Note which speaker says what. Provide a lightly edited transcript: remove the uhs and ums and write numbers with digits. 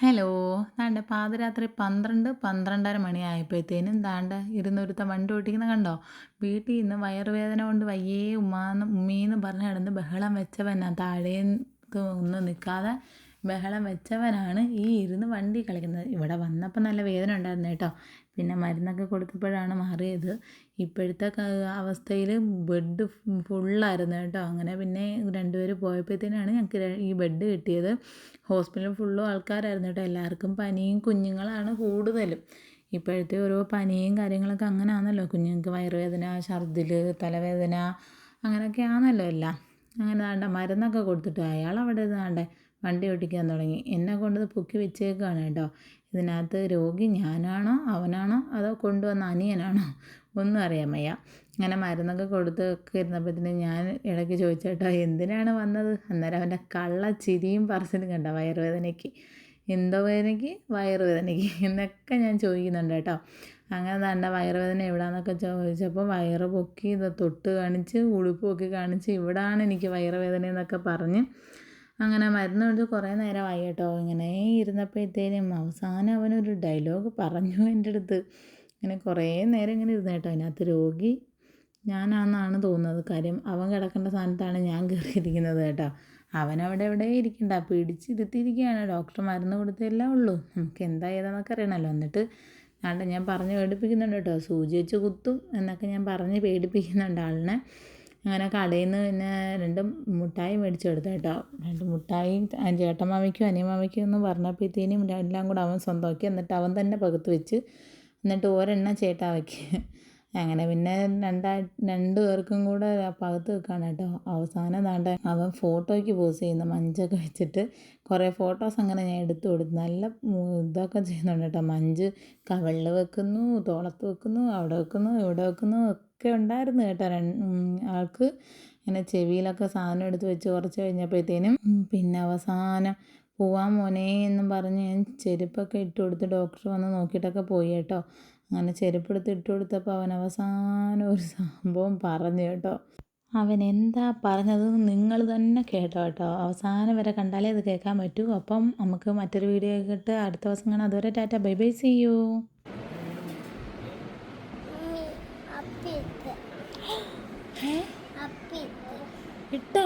Speaker 1: Hello. ദാണ്ടെ പാതിരാത്രി 12, 12:30 മണിയായപ്പോഴത്തേനും ഇരുന്നൊരുത്തൻ വണ്ടി ഓട്ടിക്കുന്നത് കണ്ടോ? വീട്ടിൽ നിന്ന് വയറുവേദന കൊണ്ട് വയ്യേ ഉമ്മീന്ന് പറഞ്ഞ് കിടന്ന് ബഹളം വെച്ചവനാ. താഴേക്ക് ഒന്നും നിൽക്കാതെ ബഹളം വെച്ചവനാണ് ഈ ഇരുന്ന് വണ്ടി കളിക്കുന്നത്. ഇവിടെ വന്നപ്പോൾ നല്ല വേദന ഉണ്ടായിരുന്നു കേട്ടോ. പിന്നെ മരുന്നൊക്കെ കൊടുത്തപ്പോഴാണ് മാറിയത്. ഇപ്പോഴത്തെ അവസ്ഥയിൽ ബെഡ് ഫുള്ളായിരുന്നു കേട്ടോ. അങ്ങനെ പിന്നെ രണ്ടുപേർ പോയപ്പോഴത്തേനാണ് ഞങ്ങൾക്ക് ഈ ബെഡ് കിട്ടിയത്. ഹോസ്പിറ്റലിൽ ഫുള്ളും ആൾക്കാരായിരുന്നു കേട്ടോ. എല്ലാവർക്കും പനിയും, കുഞ്ഞുങ്ങളാണ് കൂടുതലും. ഇപ്പോഴത്തെ ഓരോ പനിയും കാര്യങ്ങളൊക്കെ അങ്ങനെ ആണല്ലോ. കുഞ്ഞുങ്ങൾക്ക് വയറുവേദന, ഛർദിൽ, തലവേദന അങ്ങനെയൊക്കെ ആണല്ലോ എല്ലാം. അങ്ങനെ മരുന്നൊക്കെ കൊടുത്തിട്ട് അയാൾ അവിടെ വണ്ടി ഓടിക്കാൻ തുടങ്ങി. എന്നെ കൊണ്ടത് പൊക്കി വെച്ചേക്കാണ് കേട്ടോ. ഇതിനകത്ത് രോഗി ഞാനാണോ അവനാണോ അതോ കൊണ്ടുവന്ന അനിയനാണോ ഒന്നും അറിയാൻ വയ്യ. അങ്ങനെ മരുന്നൊക്കെ കൊടുത്തൊക്കെ ഇരുന്നപ്പോഴത്തേന് ഞാൻ ഇടയ്ക്ക് ചോദിച്ചേട്ടോ എന്തിനാണ് വന്നത്. അന്നേരം അവൻ്റെ ചിരിയും പറച്ചിലും കണ്ട വയറുവേദനയ്ക്ക്. എന്തോ വേദനയ്ക്ക്? വയറുവേദനയ്ക്ക് എന്നൊക്കെ ഞാൻ ചോദിക്കുന്നുണ്ട് കേട്ടോ. അങ്ങനെ വയറുവേദന എവിടാന്നൊക്കെ ചോദിച്ചപ്പോൾ വയറ് പൊക്കി തൊട്ട് കാണിച്ച് ഉടുപ്പൊക്കെ കാണിച്ച് ഇവിടാണ് എനിക്ക് വയറുവേദന എന്നൊക്കെ പറഞ്ഞ് അങ്ങനെ മരുന്ന് കൊണ്ട് കുറേ നേരമായി കേട്ടോ. ഇങ്ങനെ ഇരുന്നപ്പോഴത്തേനും അവസാനം അവനൊരു ഡയലോഗ് പറഞ്ഞു എൻ്റെ അടുത്ത്. ഇങ്ങനെ കുറേ നേരം ഇങ്ങനെ ഇരുന്ന് കേട്ടോ. അതിനകത്ത് രോഗി ഞാനാണെന്നാണ് തോന്നുന്നത്. കാര്യം അവൻ കിടക്കേണ്ട സ്ഥാനത്താണ് ഞാൻ കയറിയിരിക്കുന്നത് കേട്ടോ. അവനവിടെ എവിടെ ഇരിക്കണ്ട, പിടിച്ചിരുത്തിയിരിക്കുകയാണ്. ഡോക്ടർ മരുന്ന് കൊടുത്തതല്ലേ ഉള്ളൂ, നമുക്ക് എന്താ ഏതാന്നൊക്കെ അറിയണമല്ലോ. എന്നിട്ട് ഞാൻ പറഞ്ഞ് പേടിപ്പിക്കുന്നുണ്ട് കേട്ടോ. സൂചി വെച്ച് കുത്തും എന്നൊക്കെ ഞാൻ പറഞ്ഞ് പേടിപ്പിക്കുന്നുണ്ട് ആളിനെ. അങ്ങനെ കടയിൽ നിന്ന് പിന്നെ 2 മുട്ടായി മേടിച്ച് കൊടുത്തു കേട്ടോ. 2 മുട്ടായി ചേട്ടന്മാമയ്ക്കും അനിയന്മാമയ്ക്കും എന്ന് പറഞ്ഞപ്പോഴത്തേനും എല്ലാം കൂടെ അവൻ സ്വന്തമാക്കി. എന്നിട്ട് അവൻ തന്നെ പകുത്ത് വെച്ച് എന്നിട്ട് ഒരെണ്ണം ചേട്ടാവയ്ക്ക്. അങ്ങനെ പിന്നെ രണ്ട് പേർക്കും കൂടെ പകുത്ത് വെക്കാണ് കേട്ടോ. അവസാനം അവൻ ഫോട്ടോയ്ക്ക് പോസ് ചെയ്യുന്ന മഞ്ചൊക്കെ വെച്ചിട്ട് കുറേ ഫോട്ടോസ് അങ്ങനെ ഞാൻ എടുത്തു കൊടുത്തു. നല്ല ഇതൊക്കെ ചെയ്യുന്നുണ്ട് കേട്ടോ. മഞ്ച് കവിളിൽ വെക്കുന്നു, തോളത്ത് വെക്കുന്നു, അവിടെ വെക്കുന്നു, ഇവിടെ വെക്കുന്നു ഒക്കെ ഉണ്ടായിരുന്നു കേട്ടോ. ആൾക്ക് ഇങ്ങനെ ചെവിയിലൊക്കെ സാധനം എടുത്ത് വെച്ച് കുറച്ച് കഴിഞ്ഞപ്പോഴത്തേനും പിന്നെ അവസാനം പോവാൻ മോനെ എന്നും പറഞ്ഞ് ഞാൻ ചെരുപ്പൊക്കെ ഇട്ട് കൊടുത്ത് ഡോക്ടർ വന്ന് നോക്കിയിട്ടൊക്കെ പോയി കേട്ടോ. അങ്ങനെ ചെരുപ്പെടുത്ത് ഇട്ട് കൊടുത്തപ്പോൾ അവൻ അവസാനം ഒരു സംഭവം പറഞ്ഞു കേട്ടോ. അവൻ എന്താ പറഞ്ഞതെന്ന് നിങ്ങൾ തന്നെ കേട്ടോ കേട്ടോ. അവസാനം വരെ കണ്ടാലേ അത് കേൾക്കാൻ പറ്റൂ. അപ്പം നമുക്ക് മറ്റൊരു വീഡിയോ കേട്ട് അടുത്ത ദിവസം കാണാം. അതുവരെ tata, bye bye, see you. ഇട്ടോ?